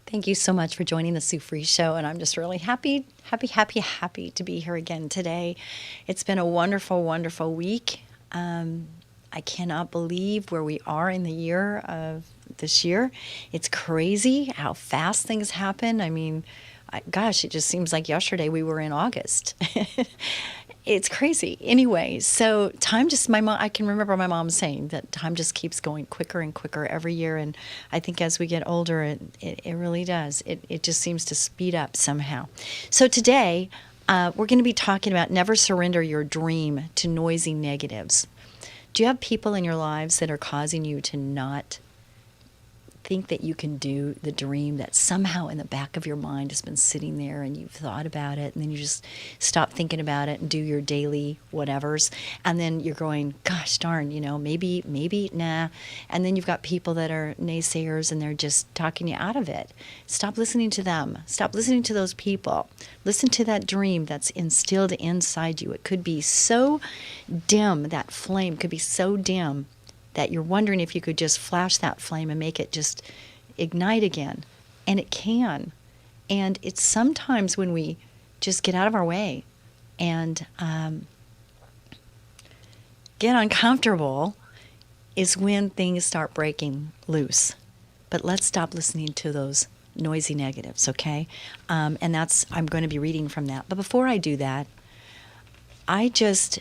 Thank you so much for joining the Sue Free Show. And I'm just really happy to be here again today. It's been a wonderful, wonderful week. I cannot believe where we are in the year of this year. It's crazy how fast things happen. I mean, gosh, it just seems like yesterday we were in August. It's crazy. Anyway, so time just, I can remember my mom saying that time just keeps going quicker and quicker every year. And I think as we get older, it really does. It just seems to speed up somehow. So today, we're going to be talking about never surrender your dream to noisy negatives. Do you have people in your lives that are causing you to not think that you can do the dream that somehow in the back of your mind has been sitting there and you've thought about it, and then you just stop thinking about it and do your daily whatevers, and then you're going, gosh darn, maybe, nah. And then you've got people that are naysayers and they're just talking you out of it. Stop listening to them. Stop listening to those people. Listen to that dream that's instilled inside you. It could be so dim, that flame could be so dim that you're wondering if you could just flash that flame and make it just ignite again. And it can. And it's sometimes when we just get out of our way and get uncomfortable is when things start breaking loose. But let's stop listening to those noisy negatives, okay? And I'm going to be reading from that. But before I do that, I just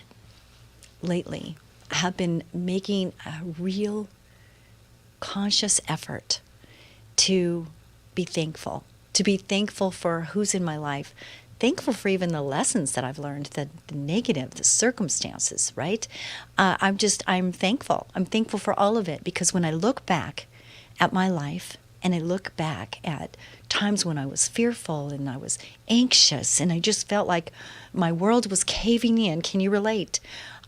lately have been making a real conscious effort to be thankful for who's in my life, thankful for even the lessons that I've learned, the negative, the circumstances, right? I'm thankful. I'm thankful for all of it, because when I look back at my life and I look back at times when I was fearful and I was anxious and I just felt like my world was caving in, can you relate?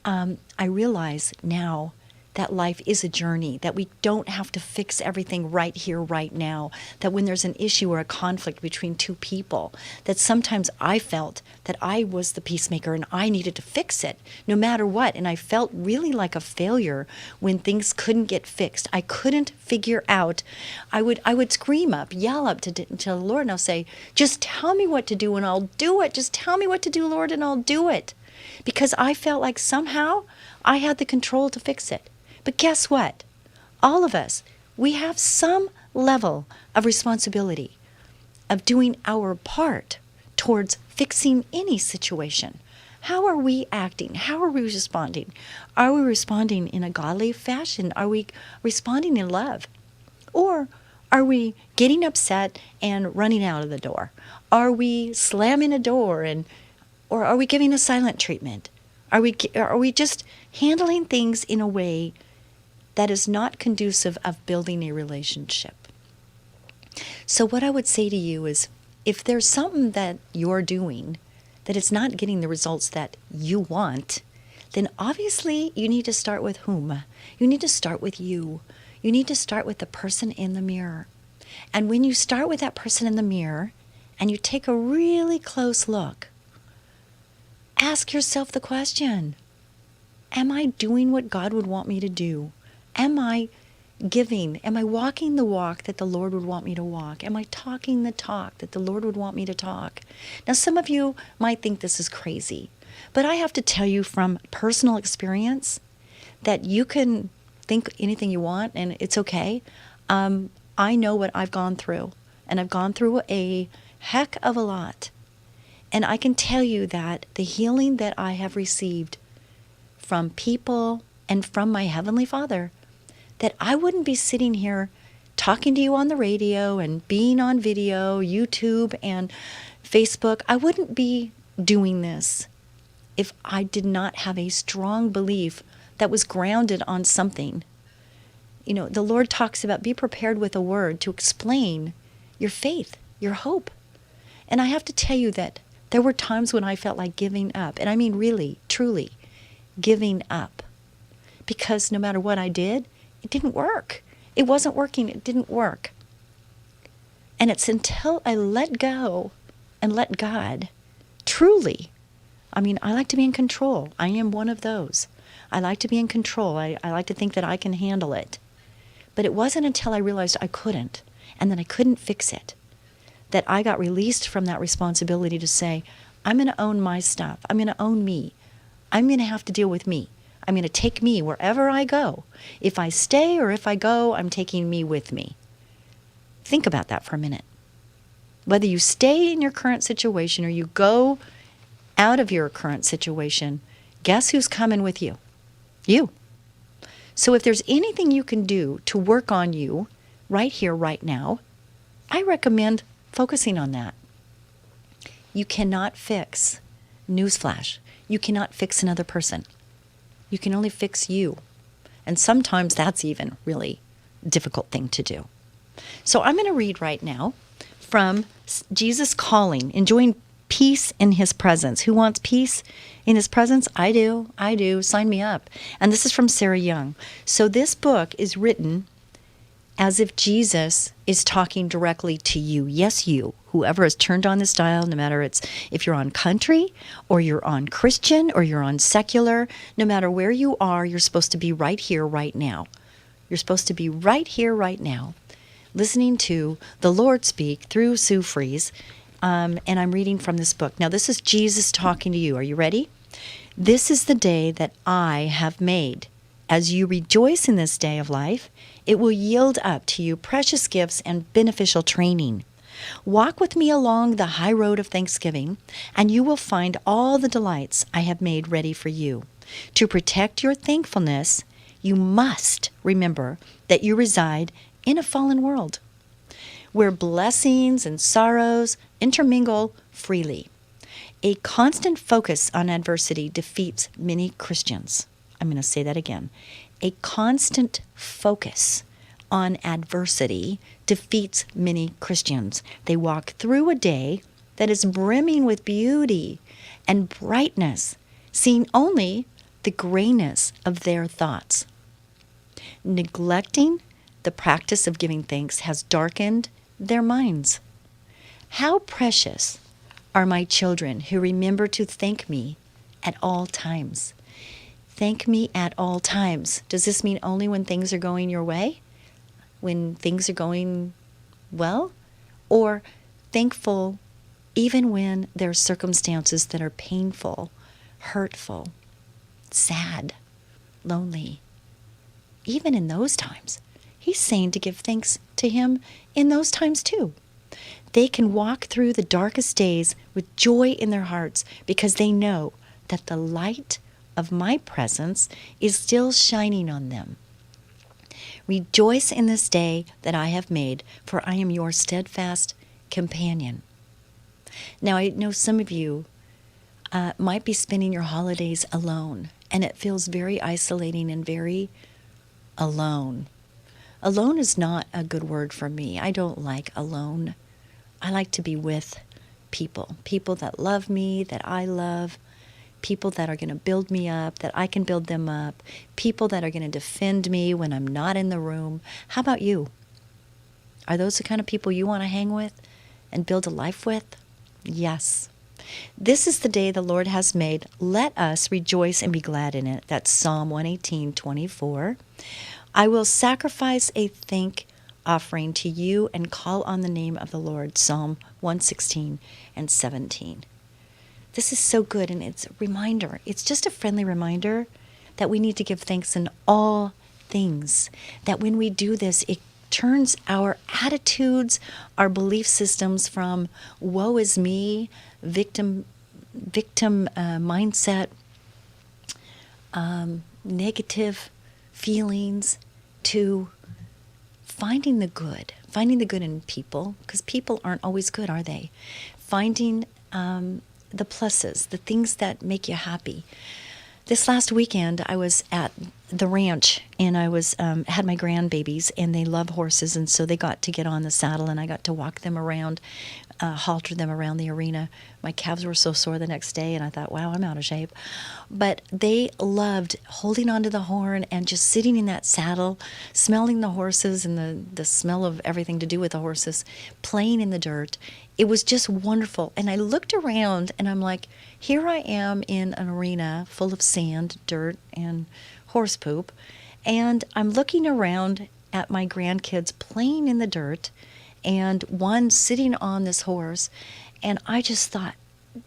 I realize now that life is a journey, that we don't have to fix everything right here, right now, that when there's an issue or a conflict between two people, that sometimes I felt that I was the peacemaker and I needed to fix it no matter what. And I felt really like a failure when things couldn't get fixed. I couldn't figure out. I would scream up, yell up to the Lord, and I'll say, just tell me what to do and I'll do it. Just tell me what to do, Lord, and I'll do it. Because I felt like somehow I had the control to fix it. But guess what? All of us, we have some level of responsibility of doing our part towards fixing any situation. How are we acting? How are we responding? Are we responding in a godly fashion? Are we responding in love? Or are we getting upset and running out of the door? Are we slamming a door or are we giving a silent treatment? Are we just handling things in a way that is not conducive of building a relationship? So what I would say to you is, if there's something that you're doing that it's not getting the results that you want, then obviously you need to start with whom? You need to start with you. You need to start with the person in the mirror. And when you start with that person in the mirror and you take a really close look, ask yourself the question, am I doing what God would want me to do? Am I giving? Am I walking the walk that the Lord would want me to walk? Am I talking the talk that the Lord would want me to talk? Now, some of you might think this is crazy, but I have to tell you from personal experience that you can think anything you want and it's okay. I know what I've gone through, and I've gone through a heck of a lot. And I can tell you that the healing that I have received from people and from my Heavenly Father, that I wouldn't be sitting here talking to you on the radio and being on video, YouTube and Facebook. I wouldn't be doing this if I did not have a strong belief that was grounded on something. You know, the Lord talks about be prepared with a word to explain your faith, your hope. And I have to tell you that there were times when I felt like giving up. And I mean really, truly, giving up. Because no matter what I did, it didn't work. It wasn't working. It didn't work. And it's until I let go and let God truly, I mean, I like to be in control. I am one of those. I like to be in control. I like to think that I can handle it. But it wasn't until I realized I couldn't, and that I couldn't fix it, that I got released from that responsibility to say, I'm going to own my stuff. I'm going to own me. I'm going to have to deal with me. I'm going to take me wherever I go. If I stay or if I go, I'm taking me with me. Think about that for a minute. Whether you stay in your current situation or you go out of your current situation, guess who's coming with you? You. So if there's anything you can do to work on you right here, right now, I recommend focusing on that. You cannot fix, newsflash, you cannot fix another person. You can only fix you. And sometimes that's even really a difficult thing to do. So I'm going to read right now from Jesus Calling, Enjoying Peace in His Presence. Who wants peace in His presence? I do. I do. Sign me up. And this is from Sarah Young. So this book is written as if Jesus is talking directly to you. Yes, you. Whoever has turned on this dial, no matter if you're on country or you're on Christian or you're on secular, no matter where you are, you're supposed to be right here, right now. You're supposed to be right here, right now, listening to the Lord speak through Sue Fries. And I'm reading from this book. Now, this is Jesus talking to you. Are you ready? This is the day that I have made. As you rejoice in this day of life, it will yield up to you precious gifts and beneficial training. Walk with me along the high road of thanksgiving, and you will find all the delights I have made ready for you. To protect your thankfulness, you must remember that you reside in a fallen world, where blessings and sorrows intermingle freely. A constant focus on adversity defeats many Christians. I'm going to say that again. A constant focus on adversity defeats many Christians. They walk through a day that is brimming with beauty and brightness, seeing only the grayness of their thoughts. Neglecting the practice of giving thanks has darkened their minds. How precious are my children who remember to thank me at all times. Thank me at all times. Does this mean only when things are going your way? When things are going well? Or thankful even when there are circumstances that are painful, hurtful, sad, lonely? Even in those times, He's saying to give thanks to Him in those times too. They can walk through the darkest days with joy in their hearts because they know that the light of my presence is still shining on them. Rejoice in this day that I have made, for I am your steadfast companion. Now, I know some of you might be spending your holidays alone, and it feels very isolating and very alone. Alone is not a good word for me. I don't like alone. I like to be with people that love me, that I love, people that are going to build me up, that I can build them up, people that are going to defend me when I'm not in the room. How about you? Are those the kind of people you want to hang with and build a life with? Yes. This is the day the Lord has made. Let us rejoice and be glad in it. That's Psalm 118:24. I will sacrifice a thank offering to you and call on the name of the Lord. Psalm 116:17. This is so good, and it's a reminder. It's just a friendly reminder that we need to give thanks in all things. That when we do this, it turns our attitudes, our belief systems from woe is me, victim mindset, negative feelings, to finding the good in people, because people aren't always good, are they? Finding the pluses, the things that make you happy. This last weekend, I was at the ranch, and I was had my grandbabies, and they love horses, and so they got to get on the saddle, and I got to walk them around, halter them around the arena. My calves were so sore the next day, and I thought, wow, I'm out of shape. But they loved holding onto the horn and just sitting in that saddle, smelling the horses and the smell of everything to do with the horses, playing in the dirt. It was just wonderful. And I looked around, and I'm like, here I am in an arena full of sand, dirt, and horse poop, and I'm looking around at my grandkids playing in the dirt, and one sitting on this horse. And I just thought,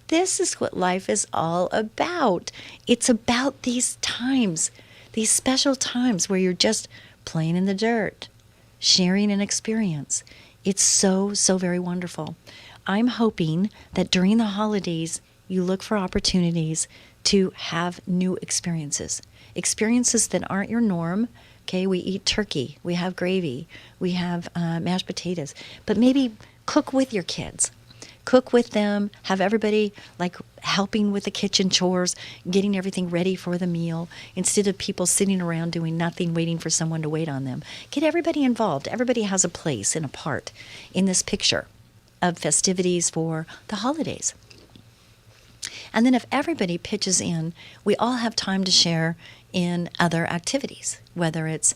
this is what life is all about. It's about these times, these special times where you're just playing in the dirt, sharing an experience. It's so, so very wonderful. I'm hoping that during the holidays, you look for opportunities to have new experiences that aren't your norm. Okay, we eat turkey, we have gravy, we have mashed potatoes, but maybe cook with your kids. Cook with them, have everybody like helping with the kitchen chores, getting everything ready for the meal, instead of people sitting around doing nothing, waiting for someone to wait on them. Get everybody involved. Everybody has a place and a part in this picture of festivities for the holidays. And then if everybody pitches in, we all have time to share in other activities, whether it's,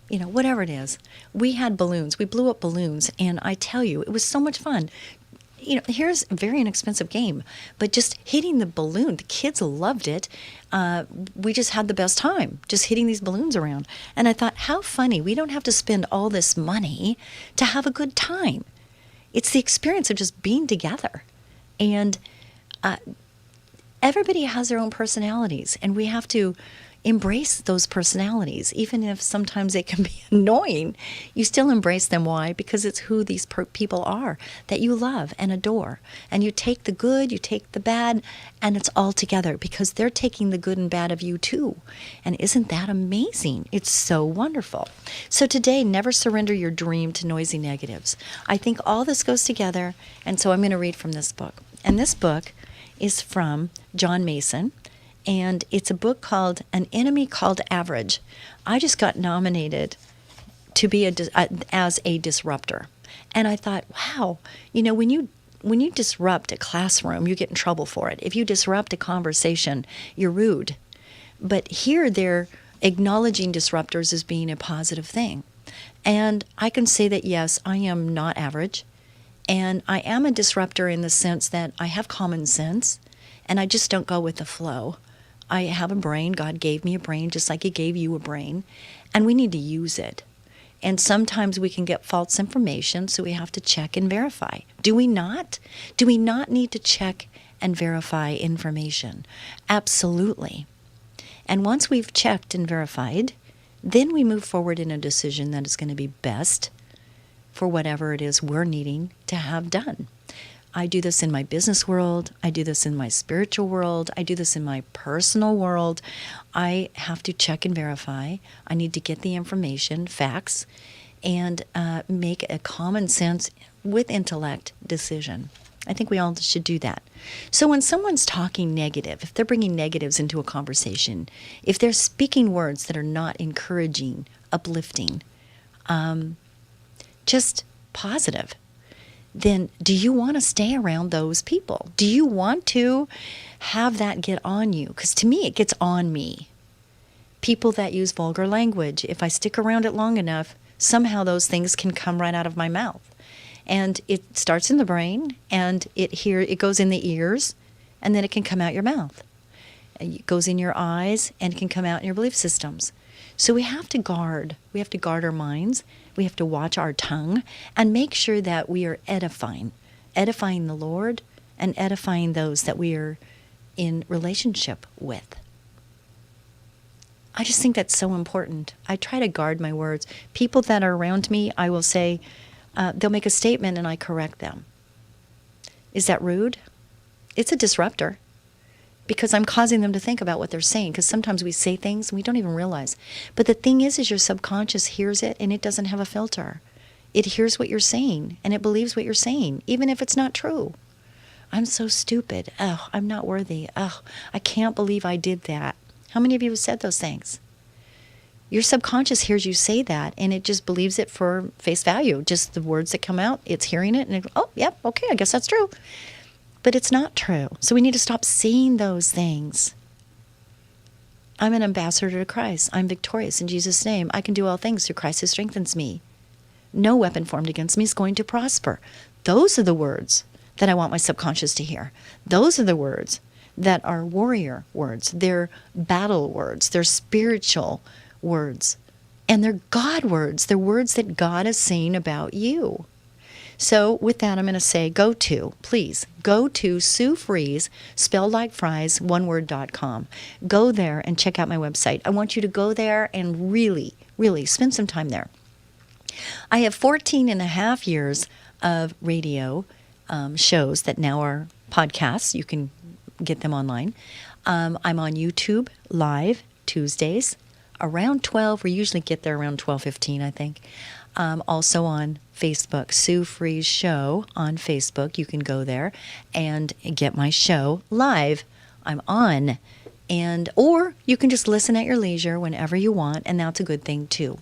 whatever it is. We had balloons. We blew up balloons, and I tell you, it was so much fun. Here's a very inexpensive game, but just hitting the balloon, the kids loved it. We just had the best time just hitting these balloons around. And I thought, how funny. We don't have to spend all this money to have a good time. It's the experience of just being together. And everybody has their own personalities, and we have to embrace those personalities. Even if sometimes it can be annoying, you still embrace them. Why? Because it's who these people are that you love and adore. And you take the good, you take the bad, and it's all together because they're taking the good and bad of you too. And isn't that amazing? It's so wonderful. So today, never surrender your dream to noisy negatives. I think all this goes together, and so I'm going to read from this book. And this book is from John Mason, and it's a book called An Enemy Called Average. I just got nominated to be as a disruptor. And I thought, wow, when you disrupt a classroom, you get in trouble for it. If you disrupt a conversation, you're rude. But here they're acknowledging disruptors as being a positive thing. And I can say that, yes, I am not average. And I am a disruptor in the sense that I have common sense, and I just don't go with the flow. I have a brain. God gave me a brain just like He gave you a brain, and we need to use it. And sometimes we can get false information, so we have to check and verify. Do we not? Do we not need to check and verify information? Absolutely. And once we've checked and verified, then we move forward in a decision that is going to be best for whatever it is we're needing to have done. I do this in my business world. I do this in my spiritual world. I do this in my personal world. I have to check and verify. I need to get the information, facts, and make a common sense with intellect decision. I think we all should do that. So when someone's talking negative, if they're bringing negatives into a conversation, if they're speaking words that are not encouraging, uplifting, just positive, then do you want to stay around those people? Do you want to have that get on you? Because to me, it gets on me. People that use vulgar language, if I stick around it long enough, somehow those things can come right out of my mouth. And it starts in the brain, and it goes in the ears, and then it can come out your mouth. It goes in your eyes, and it can come out in your belief systems. So we have to guard. We have to guard our minds. We have to watch our tongue and make sure that we are edifying the Lord and edifying those that we are in relationship with. I just think that's so important. I try to guard my words. People that are around me, I will say, they'll make a statement and I correct them. Is that rude? It's a disruptor. Because I'm causing them to think about what they're saying. Because sometimes we say things and we don't even realize. But the thing is your subconscious hears it and it doesn't have a filter. It hears what you're saying and it believes what you're saying, even if it's not true. I'm so stupid. Oh, I'm not worthy. Oh, I can't believe I did that. How many of you have said those things? Your subconscious hears you say that and it just believes it for face value. Just the words that come out, it's hearing it and oh, yep, okay, I guess that's true. But it's not true. So we need to stop saying those things. I'm an ambassador to Christ. I'm victorious in Jesus' name. I can do all things through Christ who strengthens me. No weapon formed against me is going to prosper. Those are the words that I want my subconscious to hear. Those are the words that are warrior words. They're battle words. They're spiritual words. And they're God words. They're words that God is saying about you. So with that, I'm going to say please go to Sue Fries, spelled like fries, oneword.com. Go there and check out my website. I want you to go there and really, really spend some time there. I have 14 and a half years of radio shows that now are podcasts. You can get them online. I'm on YouTube live Tuesdays around 12. We usually get there around 12:15, I think. Also on Facebook, Sue Fries Show on Facebook. You can go there and get my show live. I'm on. Or you can just listen at your leisure whenever you want, and that's a good thing too.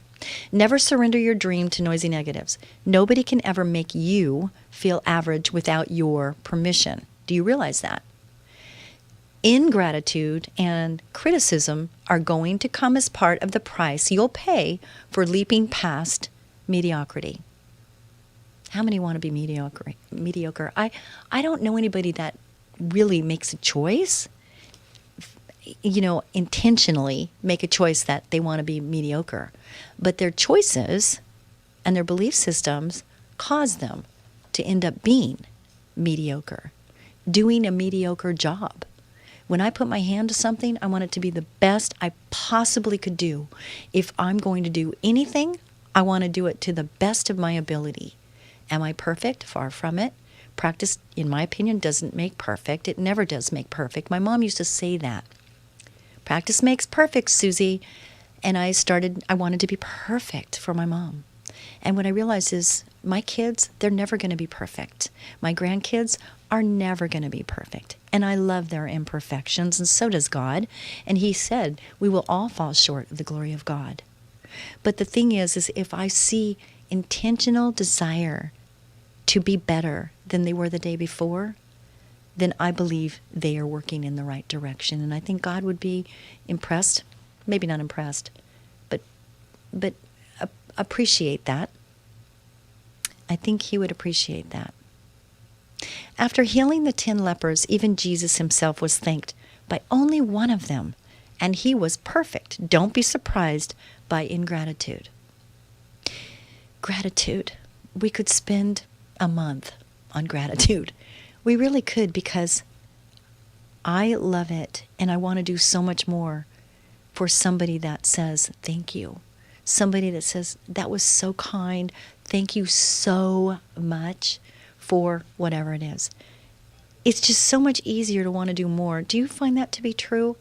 Never surrender your dream to noisy negatives. Nobody can ever make you feel average without your permission. Do you realize that? Ingratitude and criticism are going to come as part of the price you'll pay for leaping past mediocrity. How many want to be mediocre? I don't know anybody that really makes a choice, intentionally make a choice that they want to be mediocre. But their choices and their belief systems cause them to end up being mediocre, doing a mediocre job. When I put my hand to something, I want it to be the best I possibly could do. If I'm going to do anything, I want to do it to the best of my ability. Am I perfect? Far from it. Practice, in my opinion, doesn't make perfect. It never does make perfect. My mom used to say that. Practice makes perfect, Susie. And I wanted to be perfect for my mom. And what I realized is my kids, they're never going to be perfect. My grandkids are never going to be perfect. And I love their imperfections, and so does God. And He said we will all fall short of the glory of God. But the thing is if I see intentional desire to be better than they were the day before, then I believe they are working in the right direction. And I think God would be impressed, maybe not impressed, but appreciate that. I think He would appreciate that. After healing the 10 lepers, even Jesus Himself was thanked by only one of them, and He was perfect. Don't be surprised by ingratitude. Gratitude. We could spend a month on gratitude. We really could, because I love it, and I want to do so much more for somebody that says thank you. Somebody that says, that was so kind. Thank you so much for whatever it is. It's just so much easier to want to do more. Do you find that to be true?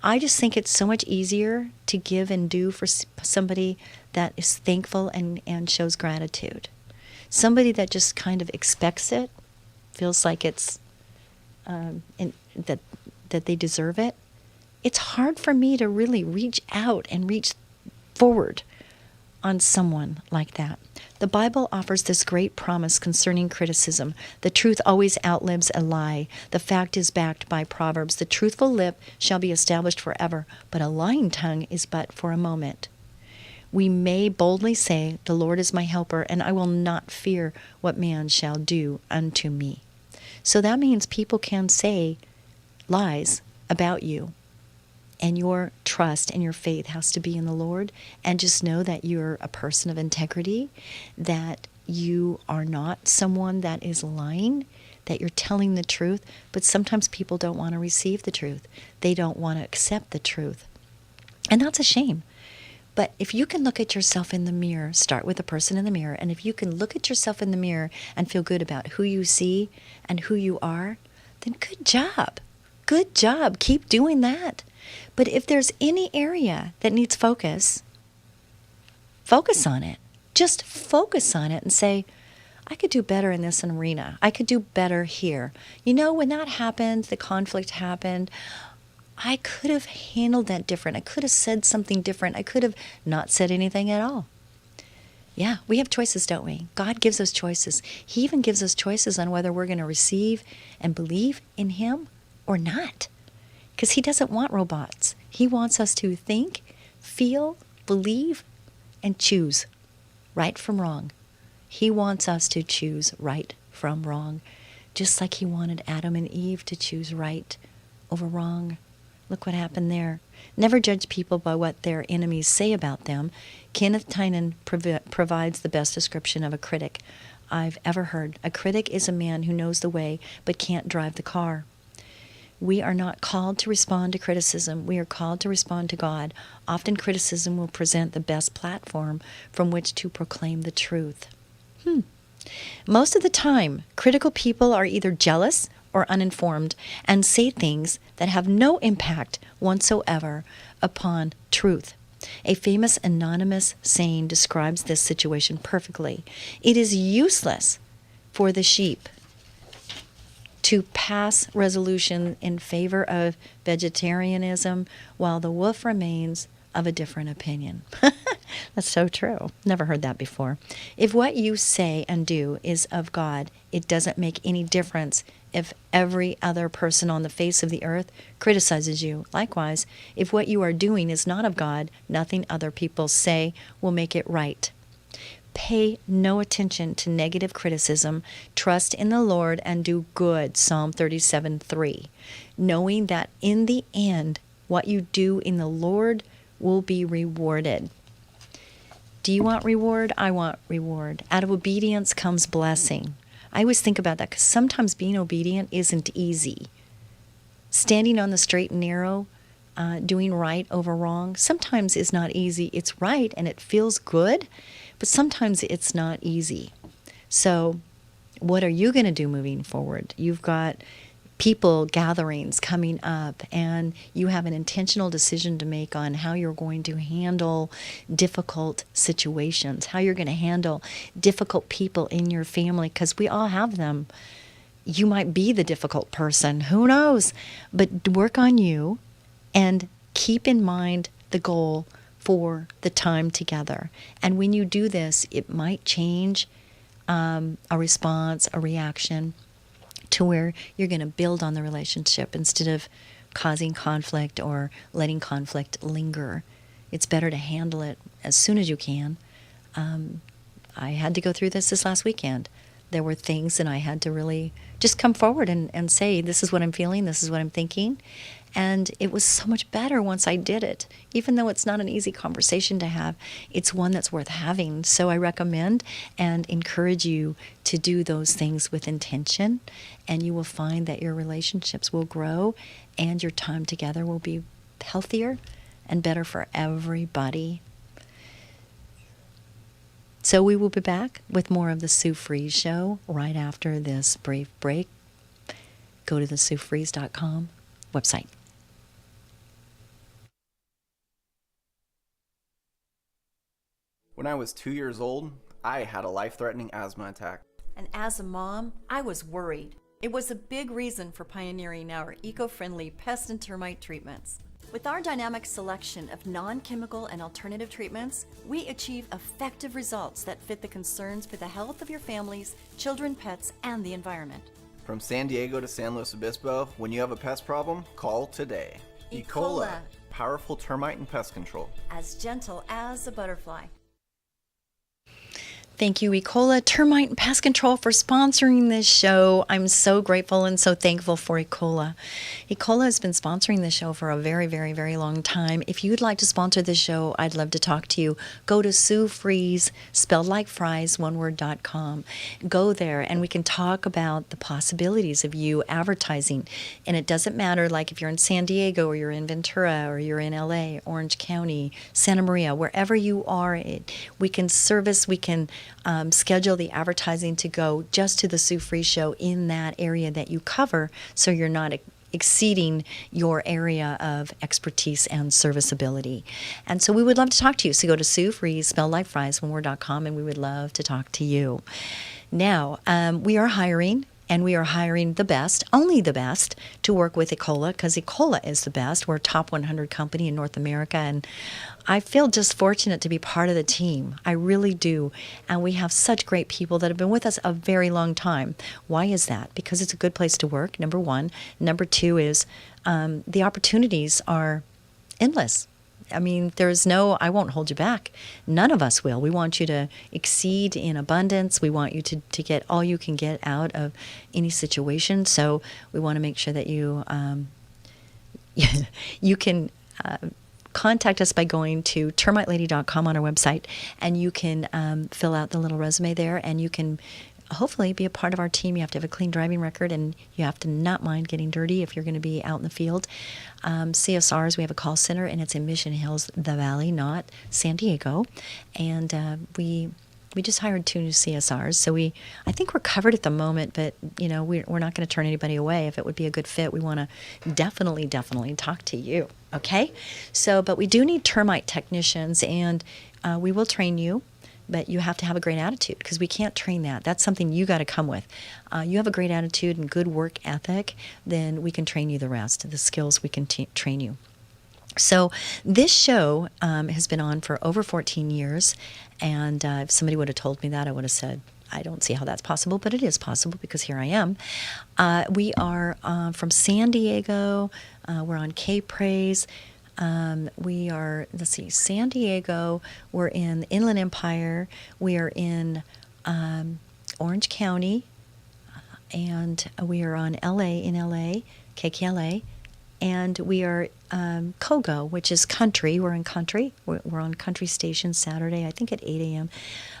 I just think it's so much easier to give and do for somebody that is thankful and shows gratitude. Somebody that just kind of expects it, feels like it's that they deserve it. It's hard for me to really reach out and reach forward on someone like that. The Bible offers this great promise concerning criticism. The truth always outlives a lie. The fact is backed by Proverbs. The truthful lip shall be established forever, but a lying tongue is but for a moment. We may boldly say, the Lord is my helper, and I will not fear what man shall do unto me. So that means people can say lies about you. And your trust and your faith has to be in the Lord. And just know that you're a person of integrity, that you are not someone that is lying, that you're telling the truth. But sometimes people don't want to receive the truth. They don't want to accept the truth. And that's a shame. But if you can look at yourself in the mirror, start with the person in the mirror, and if you can look at yourself in the mirror and feel good about who you see and who you are, then good job. Good job. Keep doing that. But if there's any area that needs focus on it. Just focus on it and say, I could do better in this arena. I could do better here. When that happened, the conflict happened, I could have handled that different. I could have said something different. I could have not said anything at all. Yeah, we have choices, don't we? God gives us choices. He even gives us choices on whether we're going to receive and believe in Him or not. Because He doesn't want robots. He wants us to think, feel, believe, and choose right from wrong. He wants us to choose right from wrong, just like He wanted Adam and Eve to choose right over wrong. Look what happened there. Never judge people by what their enemies say about them. Kenneth Tynan provides the best description of a critic I've ever heard. A critic is a man who knows the way but can't drive the car. We are not called to respond to criticism. We are called to respond to God. Often criticism will present the best platform from which to proclaim the truth. Most of the time, critical people are either jealous or uninformed and say things that have no impact whatsoever upon truth. A famous anonymous saying describes this situation perfectly. It is useless for the sheep to pass resolution in favor of vegetarianism while the wolf remains of a different opinion. That's so true. Never heard that before. If what you say and do is of God, it doesn't make any difference if every other person on the face of the earth criticizes you. Likewise, if what you are doing is not of God, nothing other people say will make it right. Pay no attention to negative criticism. Trust in the Lord and do good. Psalm 37:3. Knowing that in the end, what you do in the Lord will be rewarded. Do you want reward? I want reward. Out of obedience comes blessing. I always think about that because sometimes being obedient isn't easy. Standing on the straight and narrow, doing right over wrong, sometimes is not easy. It's right and it feels good, but sometimes it's not easy. So what are you going to do moving forward? You've got people gatherings coming up, and you have an intentional decision to make on how you're going to handle difficult situations, how you're going to handle difficult people in your family, because we all have them. You might be the difficult person, who knows? But work on you and keep in mind the goal for the time together. And when you do this, it might change a response, a reaction, to where you're going to build on the relationship instead of causing conflict or letting conflict linger. It's better to handle it as soon as you can. I had to go through this last weekend. There were things that I had to really just come forward and say, this is what I'm feeling, this is what I'm thinking. And it was so much better once I did it. Even though it's not an easy conversation to have, it's one that's worth having. So I recommend and encourage you to do those things with intention, and you will find that your relationships will grow and your time together will be healthier and better for everybody. So we will be back with more of the Sue Fries Show right after this brief break. Go to the SueFries.com website. When I was 2 years old, I had a life-threatening asthma attack. And as a mom, I was worried. It was a big reason for pioneering our eco-friendly pest and termite treatments. With our dynamic selection of non-chemical and alternative treatments, we achieve effective results that fit the concerns for the health of your families, children, pets, and the environment. From San Diego to San Luis Obispo, when you have a pest problem, call today. Ecola. Powerful termite and pest control. As gentle as a butterfly. Thank you, Ecola Termite and Pest Control, for sponsoring this show. I'm so grateful and so thankful for Ecola. Ecola has been sponsoring this show for a very, very, very long time. If you'd like to sponsor this show, I'd love to talk to you. Go to Sue Fries, spelled like fries, oneword.com. Go there and we can talk about the possibilities of you advertising. And it doesn't matter, like if you're in San Diego or you're in Ventura or you're in LA, Orange County, Santa Maria, wherever you are, we can service, we can schedule the advertising to go just to the Sue Fries Show in that area that you cover, so you're not exceeding your area of expertise and serviceability. And so we would love to talk to you. So go to Sue Fries, spelled like fries, oneword.com, and we would love to talk to you. Now, we are hiring. And we are hiring the best, only the best, to work with Ecola, because Ecola is the best. We're a top 100 company in North America, and I feel just fortunate to be part of the team. I really do. And we have such great people that have been with us a very long time. Why is that? Because it's a good place to work, number one. Number two is the opportunities are endless. I mean, I won't hold you back. None of us will. We want you to exceed in abundance. We want you to get all you can get out of any situation. So we want to make sure that you you can contact us by going to termitelady.com on our website, and you can fill out the little resume there, and you can hopefully be a part of our team. You have to have a clean driving record, and you have to not mind getting dirty if you're going to be out in the field. CSRs, we have a call center, and it's in Mission Hills, the Valley, not San Diego. And we just hired 2 new CSRs, so I think we're covered at the moment. But we're not going to turn anybody away. If it would be a good fit, we want to definitely talk to you. Okay, but we do need termite technicians, and we will train you. But you have to have a great attitude, because we can't train that. That's something you got to come with. You have a great attitude and good work ethic, then we can train you the rest. The skills we can train you. So this show has been on for over 14 years, and if somebody would have told me that, I would have said, I don't see how that's possible, but it is possible, because here I am. We are from San Diego. We're on K-Praise. We are, San Diego. We're in the Inland Empire. We are in Orange County, and we are on in LA, KKLA. And we are Kogo, which is country. We're in country. We're on country station Saturday, I think at 8 a.m.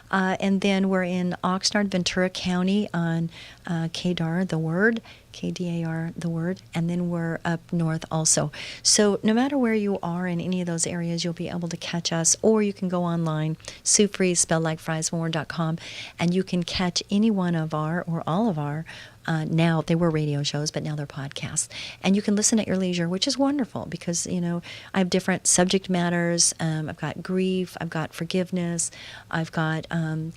And then we're in Oxnard, Ventura County on KDAR, The Word, KDAR, The Word. And then we're up north also. So no matter where you are in any of those areas, you'll be able to catch us. Or you can go online, Sue Fries, spelled like fries.com, and you can catch any one of our, or all of our, now they were radio shows, but now they're podcasts. And you can listen at your leisure, which is wonderful, because, I have different subject matters. I've got grief, I've got forgiveness, I've got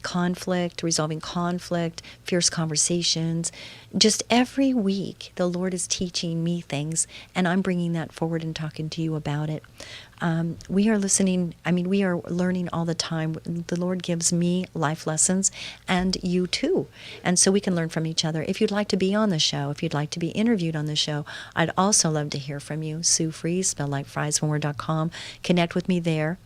conflict, resolving conflict, fierce conversations. Just every week, the Lord is teaching me things, and I'm bringing that forward and talking to you about it. We are listening. We are learning all the time. The Lord gives me life lessons, and you too. And so we can learn from each other. If you'd like to be on the show, if you'd like to be interviewed on the show, I'd also love to hear from you. Sue Fries, spelled like fries.com. Connect with me there.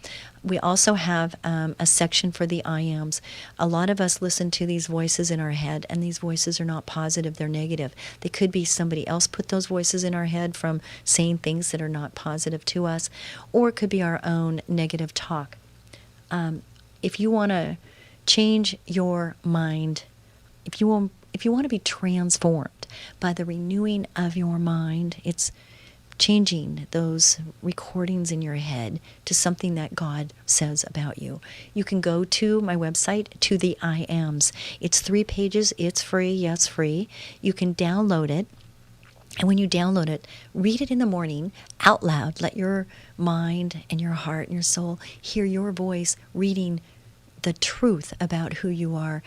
We also have a section for the I ams. A lot of us listen to these voices in our head, and these voices are not positive, they're negative. They could be somebody else put those voices in our head from saying things that are not positive to us, or it could be our own negative talk. If you want to change your mind, if you want to be transformed by the renewing of your mind, it's changing those recordings in your head to something that God says about you. You can go to my website, to the I Ams. It's 3 pages. It's free. Yes, free. You can download it. And when you download it, read it in the morning out loud. Let your mind and your heart and your soul hear your voice reading the truth about who you are,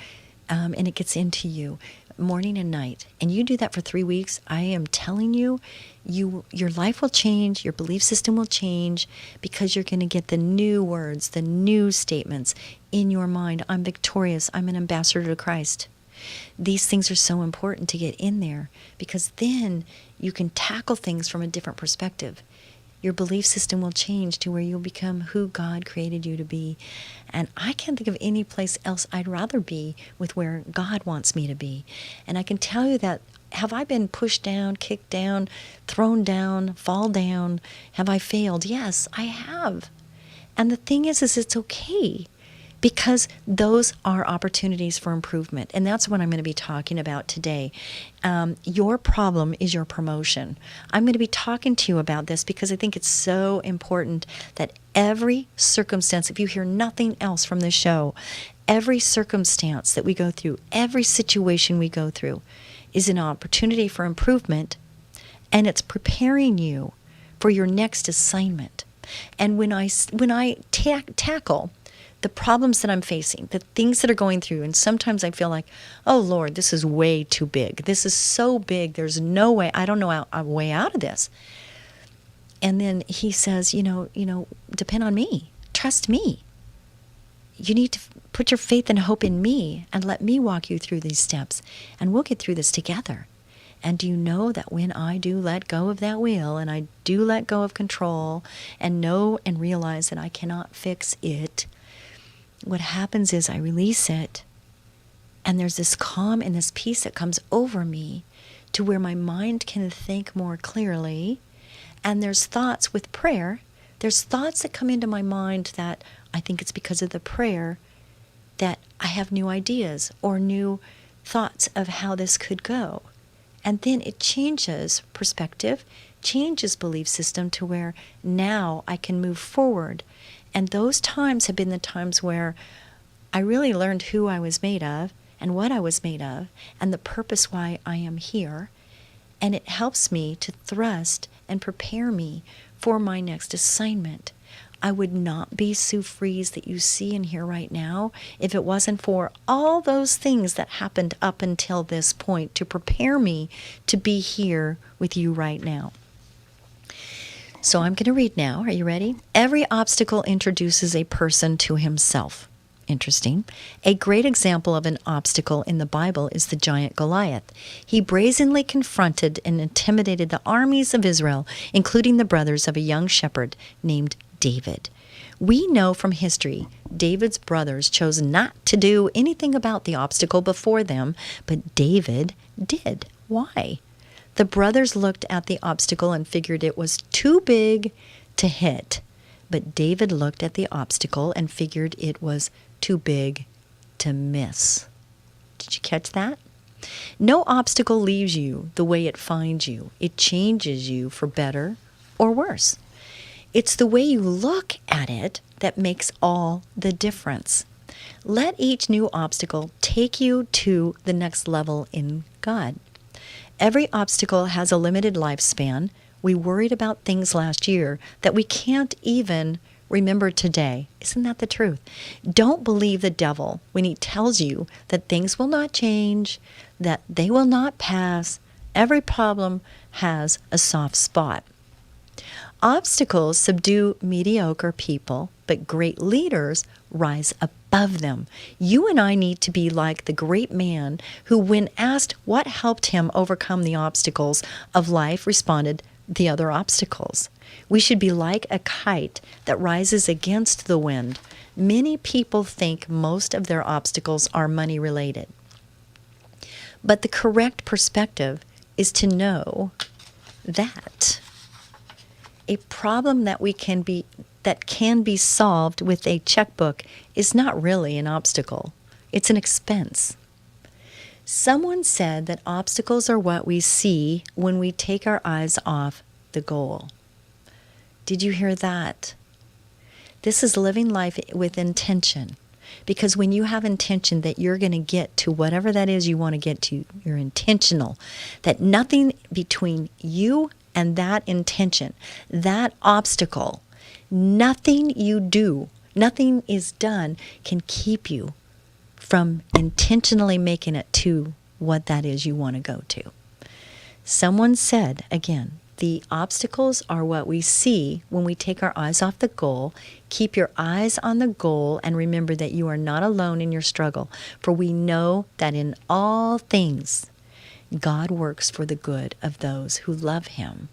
and it gets into you morning and night. And you do that for 3 weeks. I am telling you, your life will change, your belief system will change, because you're going to get the new words, the new statements in your mind. I'm victorious. I'm an ambassador to Christ. These things are so important to get in there, because then you can tackle things from a different perspective. Your belief system will change to where you'll become who God created you to be. And I can't think of any place else I'd rather be with where God wants me to be. And I can tell you that, have I been pushed down, kicked down, thrown down, fall down? Have I failed? Yes, I have. And the thing is it's okay, because those are opportunities for improvement. And that's what I'm going to be talking about today. Your problem is your promotion. I'm going to be talking to you about this because I think it's so important that every circumstance, if you hear nothing else from this show, every circumstance that we go through, every situation we go through is an opportunity for improvement, and it's preparing you for your next assignment. And when I tackle the problems that I'm facing, the things that are going through, and sometimes I feel like, oh Lord, this is way too big. This is so big. There's no way. I don't know a way out of this. And then he says, depend on me. Trust me. You need to put your faith and hope in me and let me walk you through these steps, and we'll get through this together. And do you know that when I do let go of that wheel, and I do let go of control, and know and realize that I cannot fix it, what happens is I release it, and there's this calm and this peace that comes over me to where my mind can think more clearly, And there's thoughts with prayer. There's thoughts that come into my mind that I think it's because of the prayer that I have new ideas or new thoughts of how this could go. And then it changes perspective, changes belief system to where now I can move forward. And those times have been the times where I really learned who I was made of and what I was made of and the purpose why I am here. And it helps me to thrust and prepare me for my next assignment. I would not be Sue Fries that you see and hear right now if it wasn't for all those things that happened up until this point to prepare me to be here with you right now. So I'm going to read now. Are you ready? Every obstacle introduces a person to himself. Interesting. A great example of an obstacle in the Bible is the giant Goliath. He brazenly confronted and intimidated the armies of Israel, including the brothers of a young shepherd named David. We know from history David's brothers chose not to do anything about the obstacle before them, but David did. Why? The brothers looked at the obstacle and figured it was too big to hit, but David looked at the obstacle and figured it was too big to miss. Did you catch that? No obstacle leaves you the way it finds you. It changes you for better or worse. It's the way you look at it that makes all the difference. Let each new obstacle take you to the next level in God. Every obstacle has a limited lifespan. We worried about things last year that we can't even remember today. Isn't that the truth? Don't believe the devil when he tells you that things will not change, that they will not pass. Every problem has a soft spot. Obstacles subdue mediocre people, but great leaders rise above them. You and I need to be like the great man who, when asked what helped him overcome the obstacles of life, responded, the other obstacles. We should be like a kite that rises against the wind. Many people think most of their obstacles are money related. But the correct perspective is to know that a problem that can be solved with a checkbook is not really an obstacle. It's an expense. Someone said that obstacles are what we see when we take our eyes off the goal. Did you hear that? This is living life with intention. Because when you have intention that you're going to get to whatever that is you want to get to, you're intentional. That nothing between you and that intention, that obstacle, nothing you do, nothing is done can keep you from intentionally making it to what that is you want to go to. Someone said, again, the obstacles are what we see when we take our eyes off the goal. Keep your eyes on the goal and remember that you are not alone in your struggle, for we know that in all things God works for the good of those who love him,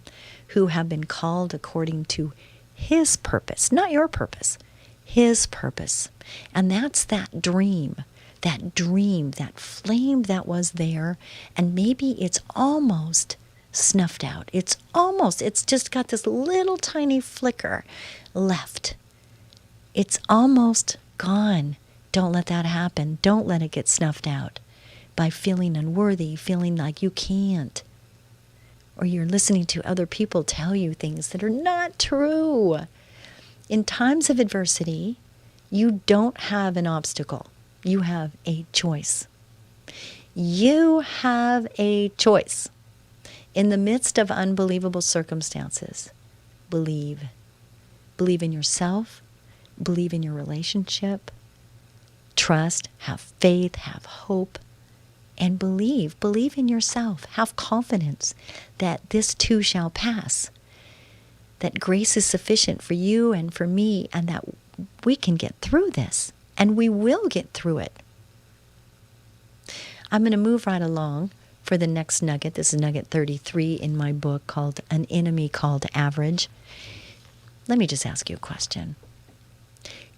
who have been called according to his purpose, not your purpose, his purpose. And that's that dream, that flame that was there, and maybe it's almost snuffed out. It's just got this little tiny flicker left. It's almost gone. Don't let that happen. Don't let it get snuffed out by feeling unworthy, feeling like you can't. Or you're listening to other people tell you things that are not true. In times of adversity, you don't have an obstacle. You have a choice. You have a choice. In the midst of unbelievable circumstances, believe. Believe in yourself. Believe in your relationship. Trust. Have faith. Have hope. And believe in yourself. Have confidence that this too shall pass. That grace is sufficient for you and for me, and that we can get through this. And we will get through it. I'm going to move right along for the next nugget. This is nugget 33 in my book called An Enemy Called Average. Let me just ask you a question.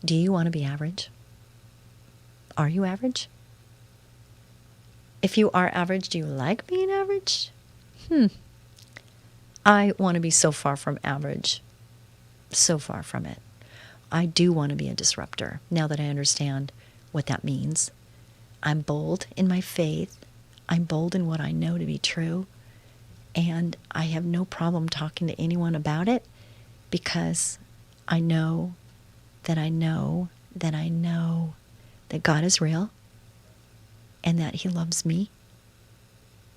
Do you want to be average? Are you average? If you are average, do you like being average? I want to be so far from average, so far from it. I do want to be a disruptor now that I understand what that means. I'm bold in my faith. I'm bold in what I know to be true. And I have no problem talking to anyone about it because I know that I know that I know that God is real and that He loves me.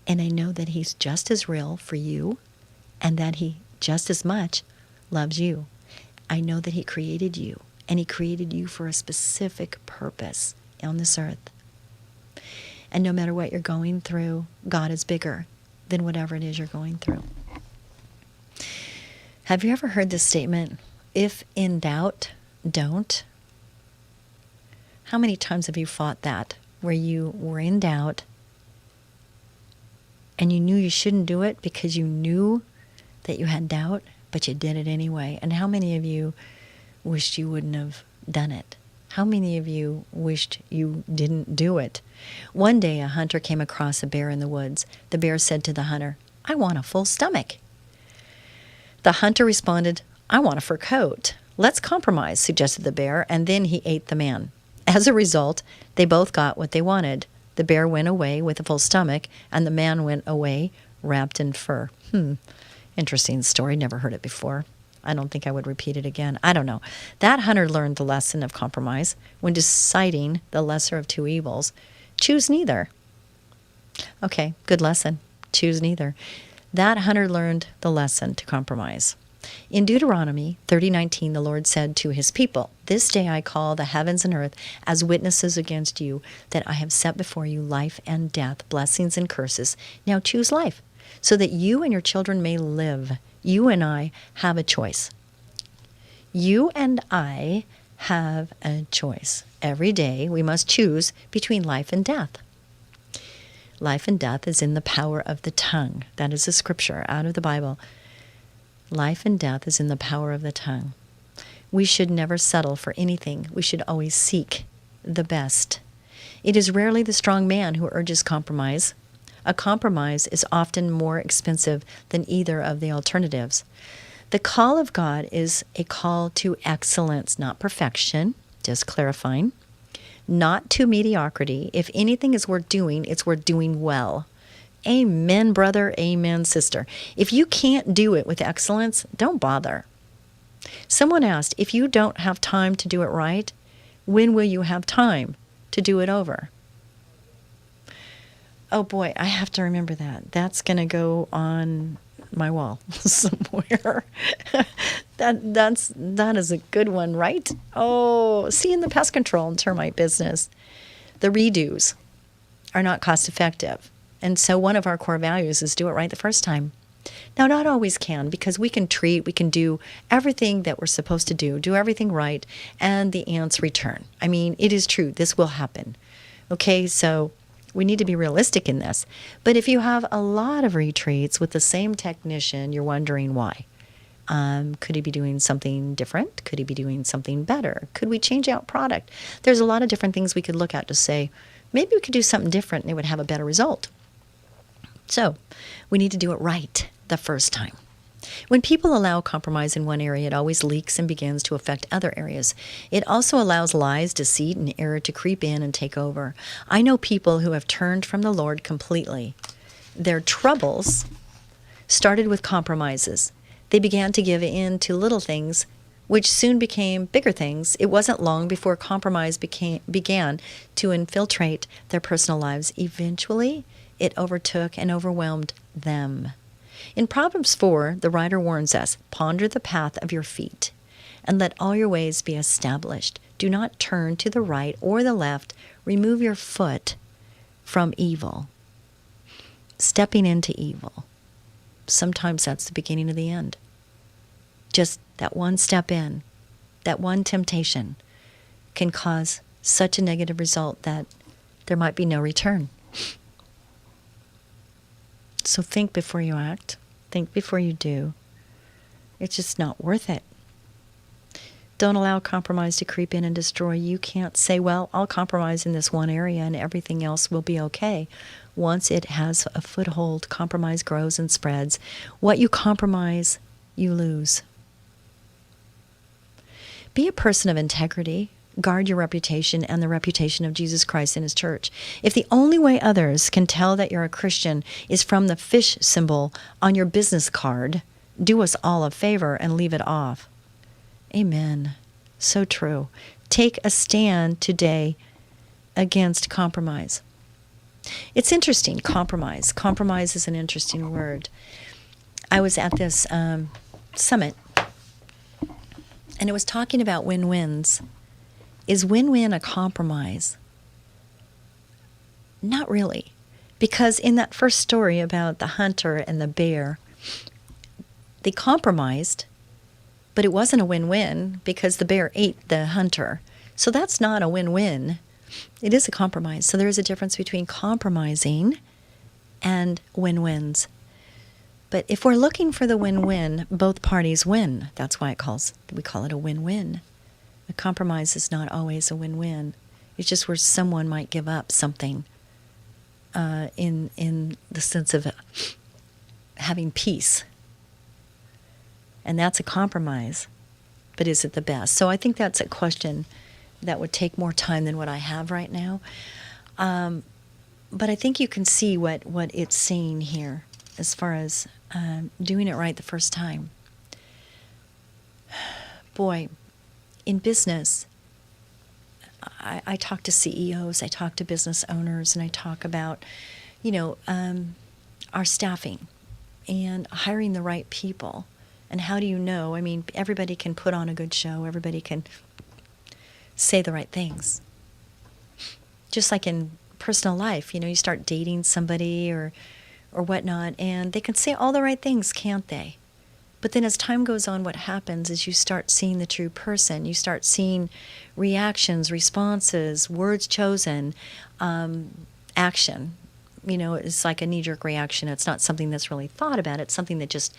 And I know that He's just as real for you and that He just as much loves you. I know that He created you, and He created you for a specific purpose on this earth. And no matter what you're going through, God is bigger than whatever it is you're going through. Have you ever heard this statement? If in doubt, don't. How many times have you fought that, where you were in doubt and you knew you shouldn't do it because you knew that you had doubt, but you did it anyway? And how many of you wished you wouldn't have done it? How many of you wished you didn't do it? One day a hunter came across a bear in the woods. The bear said to the hunter, "I want a full stomach." The hunter responded, "I want a fur coat." "Let's compromise," suggested the bear, and then he ate the man. As a result, they both got what they wanted. The bear went away with a full stomach, and the man went away wrapped in fur. Interesting story. Never heard it before. I don't think I would repeat it again. I don't know. That hunter learned the lesson of compromise. When deciding the lesser of two evils, choose neither. Okay, good lesson. Choose neither. That hunter learned the lesson to compromise. In Deuteronomy 30:19, the Lord said to His people, "This day I call the heavens and earth as witnesses against you, that I have set before you life and death, blessings and curses. Now choose life, so that you and your children may live." You and I have a choice. You and I have a choice. Every day we must choose between life and death. Life and death is in the power of the tongue. That is a scripture out of the Bible. Life and death is in the power of the tongue. We should never settle for anything. We should always seek the best. It is rarely the strong man who urges compromise. A compromise is often more expensive than either of the alternatives. The call of God is a call to excellence, not perfection, just clarifying, not to mediocrity. If anything is worth doing, it's worth doing well. Amen, brother. Amen, sister. If you can't do it with excellence, don't bother. Someone asked, if you don't have time to do it right, when will you have time to do it over? Oh boy, I have to remember that. That's going to go on my wall somewhere. That is a good one, right? Oh, see, in the pest control and termite business, the redos are not cost effective. And so one of our core values is do it right the first time. Now, not always can, because we can treat, we can do everything that we're supposed to do everything right, and the ants return. I mean, it is true. This will happen. Okay, so we need to be realistic in this. But if you have a lot of retreats with the same technician, you're wondering why. Could he be doing something different? Could he be doing something better? Could we change out product? There's a lot of different things we could look at to say, maybe we could do something different and it would have a better result. So we need to do it right the first time. When people allow compromise in one area, it always leaks and begins to affect other areas. It also allows lies, deceit, and error to creep in and take over. I know people who have turned from the Lord completely. Their troubles started with compromises. They began to give in to little things, which soon became bigger things. It wasn't long before compromise began to infiltrate their personal lives. Eventually, it overtook and overwhelmed them. In Proverbs 4, the writer warns us, "Ponder the path of your feet, and let all your ways be established. Do not turn to the right or the left. Remove your foot from evil." Stepping into evil. Sometimes that's the beginning of the end. Just that one step in, that one temptation can cause such a negative result that there might be no return. So think before you act. Think before you do. It's just not worth it. Don't allow compromise to creep in and destroy. You can't say, well, I'll compromise in this one area and everything else will be okay. Once it has a foothold, compromise grows and spreads. What you compromise, you lose. Be a person of integrity. Guard your reputation and the reputation of Jesus Christ and His church. If the only way others can tell that you're a Christian is from the fish symbol on your business card, do us all a favor and leave it off. Amen. So true. Take a stand today against compromise. It's interesting, compromise. Compromise is an interesting word. I was at this summit, and it was talking about win-wins. Is win-win a compromise? Not really. Because in that first story about the hunter and the bear, they compromised, but it wasn't a win-win because the bear ate the hunter. So that's not a win-win. It is a compromise. So there is a difference between compromising and win-wins. But if we're looking for the win-win, both parties win. That's why we call it a win-win. A compromise is not always a win-win. It's just where someone might give up something in the sense of having peace. And that's a compromise. But is it the best? So I think that's a question that would take more time than what I have right now. But I think you can see what it's saying here as far as doing it right the first time. Boy, in business, I talk to CEOs, I talk to business owners, and I talk about, our staffing and hiring the right people. And how do you know? I mean, everybody can put on a good show. Everybody can say the right things. Just like in personal life, you start dating somebody or whatnot, and they can say all the right things, can't they? But then as time goes on, what happens is you start seeing the true person. You start seeing reactions, responses, words chosen, action. It's like a knee-jerk reaction. It's not something that's really thought about. It's something that just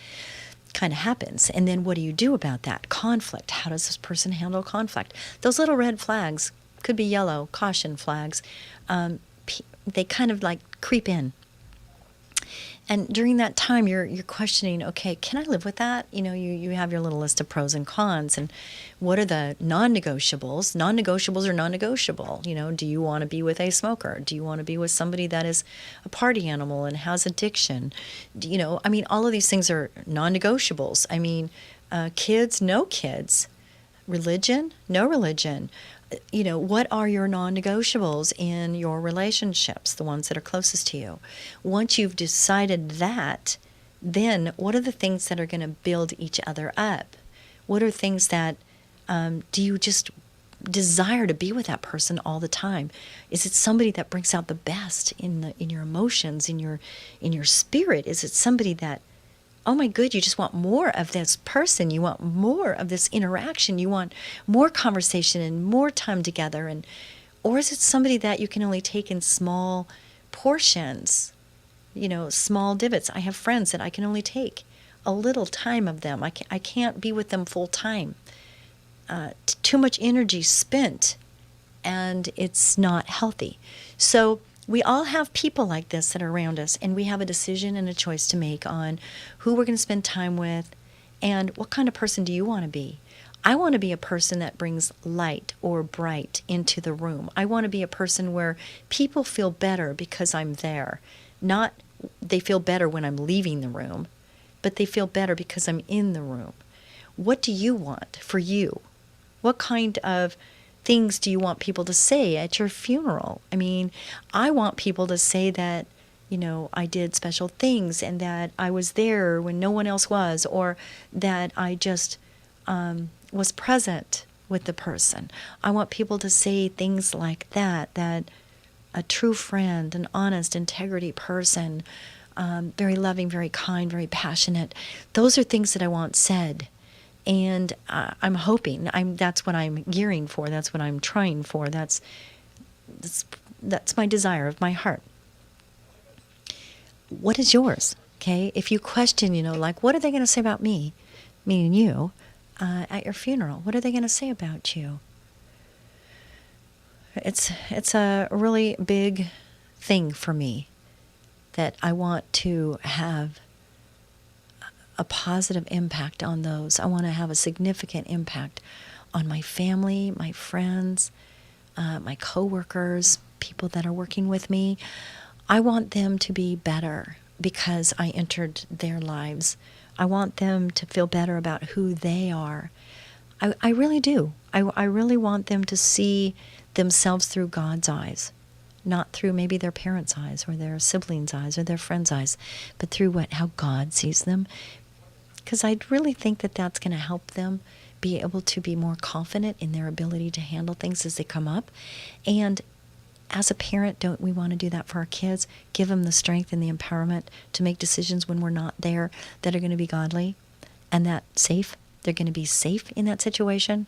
kind of happens. And then what do you do about that? Conflict. How does this person handle conflict? Those little red flags, could be yellow, caution flags, they kind of like creep in. And during that time, you're questioning, okay, can I live with that? You have your little list of pros and cons, and what are the non-negotiables? Non-negotiables are non-negotiable. Do you want to be with a smoker? Do you want to be with somebody that is a party animal and has addiction? All of these things are non-negotiables. Kids, no kids. Religion, no religion. What are your non-negotiables in your relationships, the ones that are closest to you? Once you've decided that, then what are the things that are going to build each other up? What are things that do you just desire to be with that person all the time? Is it somebody that brings out the best in your emotions, in your spirit? Is it somebody that, oh my good, you just want more of this person. You want more of this interaction. You want more conversation and more time together. Or is it somebody that you can only take in small portions, small divots? I have friends that I can only take a little time of them. I can't be with them full time. Too much energy spent, and it's not healthy. So we all have people like this that are around us, and we have a decision and a choice to make on who we're going to spend time with and what kind of person do you want to be. I want to be a person that brings light or bright into the room. I want to be a person where people feel better because I'm there. Not they feel better when I'm leaving the room, but they feel better because I'm in the room. What do you want for you? What kind of things do you want people to say at your funeral? I want people to say that, I did special things and that I was there when no one else was, or that I just was present with the person. I want people to say things like that a true friend, an honest, integrity person, very loving, very kind, very passionate. Those are things that I want said. And I'm hoping, that's what I'm gearing for, that's what I'm trying for, that's my desire of my heart. What is yours? Okay? If you question, what are they going to say about me, meaning you, at your funeral? What are they going to say about you? It's a really big thing for me that I want to have a positive impact on those. I want to have a significant impact on my family, my friends, my coworkers, people that are working with me. I want them to be better because I entered their lives. I want them to feel better about who they are. I really do. I really want them to see themselves through God's eyes, not through maybe their parents' eyes or their siblings' eyes or their friends' eyes, but through how God sees them. Because I really think that that's going to help them be able to be more confident in their ability to handle things as they come up. And as a parent, don't we want to do that for our kids? Give them the strength and the empowerment to make decisions when we're not there that are going to be godly and that safe. They're going to be safe in that situation.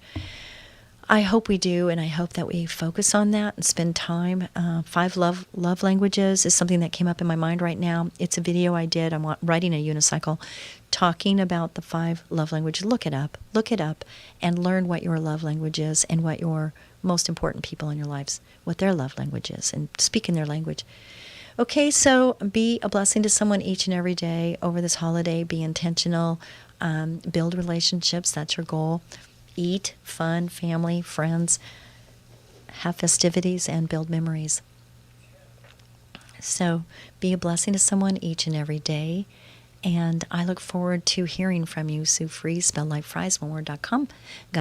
I hope we do, and I hope that we focus on that and spend time. 5 love languages is something that came up in my mind right now. It's a video I did. I'm writing a unicycle talking about the 5 love languages. Look it up, and learn what your love language is and what your most important people in your lives, what their love language is, and speak in their language. Okay, so be a blessing to someone each and every day over this holiday. Be intentional. Build relationships. That's your goal. Eat, fun, family, friends, have festivities, and build memories. So be a blessing to someone each and every day. And I look forward to hearing from you. Sue Fries, spelled like fries, one word.com.